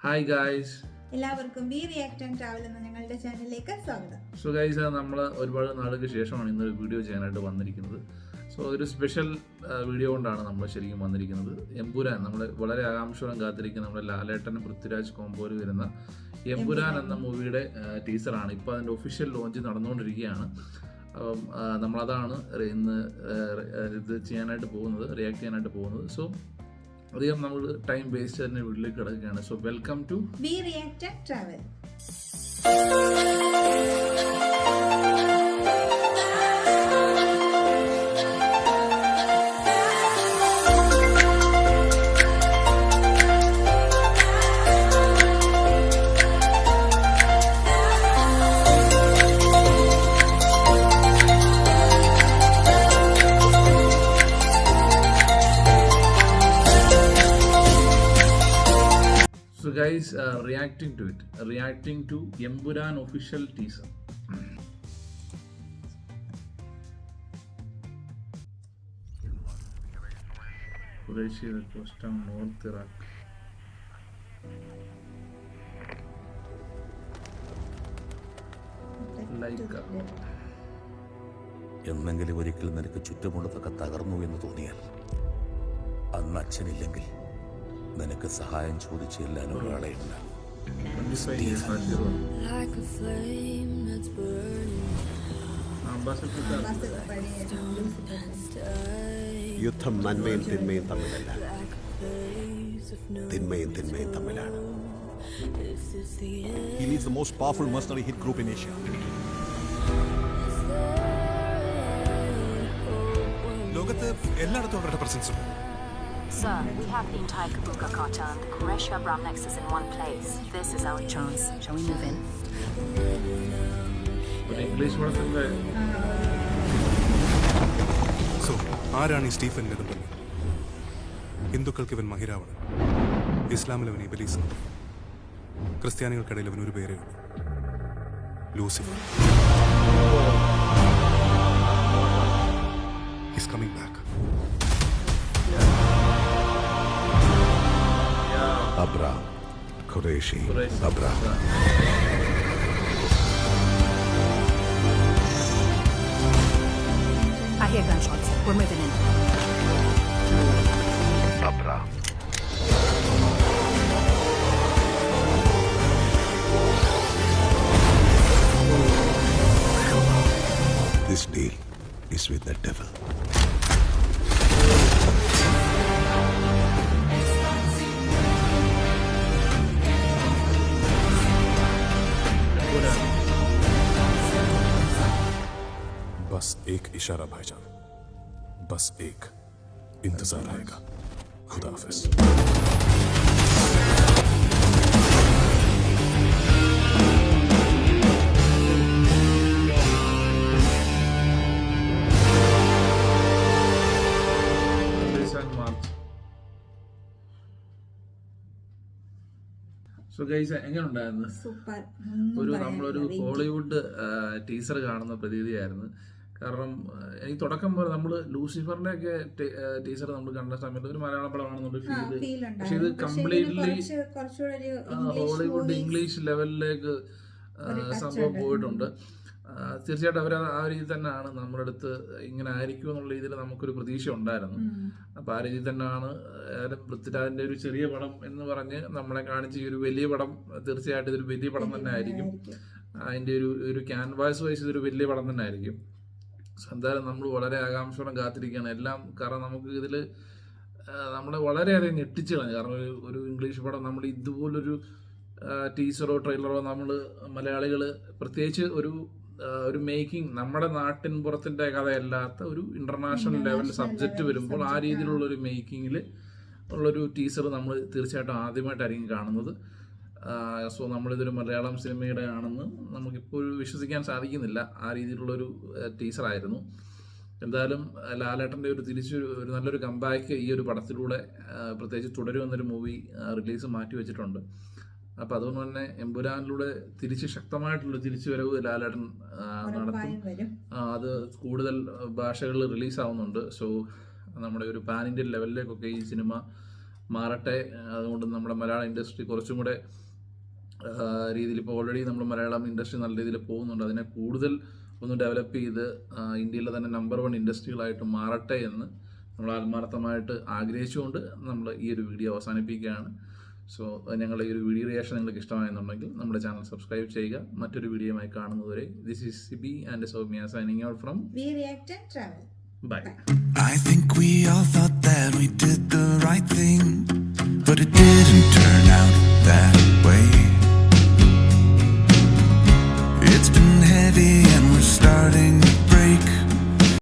Hi guys. എല്ലാവർക്കും B react and travel എന്ന ഞങ്ങളുടെ ചാനലിലേക്ക് സ്വാഗതം. സോ ഗൈസ്, നമ്മൾ ഒരുപാട് നാളുകൾക്ക് ശേഷമാണ് ഇന്നൊരു വീഡിയോ ചെയ്യാനായിട്ട് വന്നിരിക്കുന്നത്. സോ ഒരു സ്പെഷ്യൽ വീഡിയോ കൊണ്ടാണ് നമ്മൾ ശരിക്കും വന്നിരിക്കുന്നത്. എമ്പുരാൻ, നമ്മൾ വളരെ ആകാംക്ഷയോടെ കാത്തിരിക്കുന്ന നമ്മുടെ ലാലേട്ടൻ പൃഥ്വിരാജ് കോമ്പോയിൽ വരുന്ന എമ്പുരാൻ എന്ന മൂവിയുടെ ടീസറാണ്. ഇപ്പോൾ അതിൻ്റെ ഒഫീഷ്യൽ ലോഞ്ച് നടന്നുകൊണ്ടിരിക്കുകയാണ്. അപ്പം നമ്മളതാണ് ഇന്ന് ഇത് ചെയ്യാനായിട്ട് പോകുന്നത്, റിയാക്ട് ചെയ്യാനായിട്ട് പോകുന്നത്. സോ അധികം നമ്മൾ ടൈം വേസ്റ്റ് തന്നെ വീട്ടിലേക്ക് കിടക്കുകയാണ്. So welcome to be react and travel. So guys, reacting to Emburan official teaser. Quraishi the coast of North Iraq. Like എന്നെങ്കിലും ഒരിക്കൽ നിനക്ക് ചുറ്റുമുള്ളതൊക്കെ തകർന്നു എന്ന് തോന്നിയാൽ അന്ന് അച്ഛനില്ലെങ്കിൽ നിനക്ക് സഹായം ചോദിച്ചു ചെല്ലാൻ ഒരാളെ ഇല്ല. 25 years യുദ്ധം നന്മയും തിന്മയും തമ്മിലല്ല, തിന്മയും തിന്മയും തമ്മിലാണ്. He leads the most powerful mercenary hit group in Asia. ലോകത്ത് എല്ലായിടത്തും അവരുടെ പ്രസൻസ് ഉണ്ട്. Sir, we have the entire Kabuka cartel and the Qureshi Abram nexus in one place. This is our chance. Shall we move in? but English പടത്തിന്റെ so ആരാണ് ഈ Stephen Nedumpally? ഹിന്ദുക്കൾക്ക് ഇവൻ മഹിരാവണൻ, ഇസ്ലാമിൽ അവൻ ഇബലീസ്, ക്രിസ്ത്യാനികൾക്കിടയിൽ അവൻ ഒരു പേരേ ഉള്ളൂ, Lucifer. He's coming back. Abram, Qureshi, Abram. I hear gunshots. We're moving in. Abram. This deal is with the devil. बस एक इशारा भाईजान, बस एक इंतजार रहेगा. खुदा हाफिज. മാർച്ച്. സോ ഗൈസ്, എങ്ങനെ ഉണ്ടായിരുന്നു? സൂപ്പർ. നമ്മളൊരു ഹോളിവുഡ് ടീസർ കാണുന്ന പ്രതീതിയായിരുന്നു. കാരണം എനിക്ക് തുടക്കം പോലെ നമ്മൾ ലൂസിഫറിന്റെ ഒക്കെ ടീച്ചർ നമ്മൾ കണ്ട സമയത്ത് ഒരു മലയാള പടമാണെന്നുള്ള ഫീൽ, പക്ഷെ ഇത് കംപ്ലീറ്റ്ലി ഹോളിവുഡ് ഇംഗ്ലീഷ് ലെവലിലേക്ക് സംഭവം പോയിട്ടുണ്ട്. തീർച്ചയായിട്ടും അവർ ആ രീതി തന്നെയാണ് നമ്മുടെ അടുത്ത് ഇങ്ങനെ ആയിരിക്കും എന്നുള്ള രീതിയിൽ നമുക്കൊരു പ്രതീക്ഷ ഉണ്ടായിരുന്നു. അപ്പൊ ആ രീതി തന്നെയാണ് പൃഥ്വിരാജിന്റെ ഒരു ചെറിയ പടം എന്ന് പറഞ്ഞ് നമ്മളെ കാണിച്ച് ഈ ഒരു വലിയ പടം തീർച്ചയായിട്ടും ഇതൊരു വലിയ പടം തന്നെ ആയിരിക്കും. അതിന്റെ ഒരു ക്യാൻവാസ് വൈസ് ഇതൊരു വലിയ പടം തന്നെ ആയിരിക്കും. എന്തായാലും നമ്മൾ വളരെ ആകാംക്ഷയോടെ കാത്തിരിക്കുകയാണ് എല്ലാം. കാരണം നമുക്ക് ഇതിൽ നമ്മളെ വളരെയധികം ഞെട്ടിച്ചു കളഞ്ഞു. കാരണം ഒരു ഇംഗ്ലീഷ് പടം നമ്മൾ ഇതുപോലൊരു ടീസറോ ട്രെയിലറോ നമ്മൾ മലയാളികൾ പ്രത്യേകിച്ച് ഒരു മേക്കിംഗ് നമ്മുടെ നാട്ടിൻ പുറത്തിൻ്റെ കഥയല്ലാത്ത ഒരു ഇന്റർനാഷണൽ ലെവൽ സബ്ജക്റ്റ് വരുമ്പോൾ ആ രീതിയിലുള്ള ഒരു മേക്കിങ്ങിൽ ഉള്ളൊരു ടീസർ നമ്മൾ തീർച്ചയായിട്ടും ആദ്യമായിട്ടായിരിക്കും കാണുന്നത്. സോ നമ്മളിതൊരു മലയാളം സിനിമയുടെ ആണെന്ന് നമുക്കിപ്പോൾ വിശ്വസിക്കാൻ സാധിക്കുന്നില്ല. ആ രീതിയിലുള്ളൊരു ടീസറായിരുന്നു. എന്തായാലും ലാലേട്ടൻ്റെ ഒരു നല്ലൊരു കംബാക്ക് ഈ ഒരു പടത്തിലൂടെ, പ്രത്യേകിച്ച് തുടരും എന്നൊരു മൂവി റിലീസ് മാറ്റി വെച്ചിട്ടുണ്ട്. അപ്പോൾ അതുകൊണ്ട് തന്നെ എമ്പുരാനിലൂടെ ശക്തമായിട്ടുള്ള തിരിച്ചുവരവ് ലാലേട്ടൻ നടത്തും. അത് കൂടുതൽ ഭാഷകളിൽ റിലീസാവുന്നുണ്ട്. സോ നമ്മുടെ ഒരു പാൻ ഇന്ത്യൻ ലെവലിലേക്കൊക്കെ ഈ സിനിമ മാറട്ടെ. അതുകൊണ്ട് നമ്മുടെ മലയാള ഇൻഡസ്ട്രി കുറച്ചും കൂടെ രീതിയിൽ, ഇപ്പോൾ ഓൾറെഡി നമ്മൾ മലയാളം ഇൻഡസ്ട്രി നല്ല രീതിയിൽ പോകുന്നുണ്ട്, അതിനെ കൂടുതൽ ഒന്ന് ഡെവലപ്പ് ചെയ്ത് ഇന്ത്യയിലെ തന്നെ നമ്പർ 1 ഇൻഡസ്ട്രികളായിട്ട് മാറട്ടെ എന്ന് നമ്മൾ ആത്മാർത്ഥമായിട്ട് ആഗ്രഹിച്ചുകൊണ്ട് നമ്മൾ ഈ ഒരു വീഡിയോ അവസാനിപ്പിക്കുകയാണ്. സോ ഞങ്ങളുടെ ഈ ഒരു വീഡിയോ റിയാക്ഷൻ നിങ്ങൾക്ക് ഇഷ്ടമായെന്നുണ്ടെങ്കിൽ നമ്മുടെ ചാനൽ സബ്സ്ക്രൈബ് ചെയ്യുക. മറ്റൊരു വീഡിയോയുമായി കാണുന്നതുവരെ this is Sibi and Soumya signing out from We React and Travel. Bye. I think we all thought that we did the right thing, but it didn't turn out that way. It's been heavy and we're starting to break.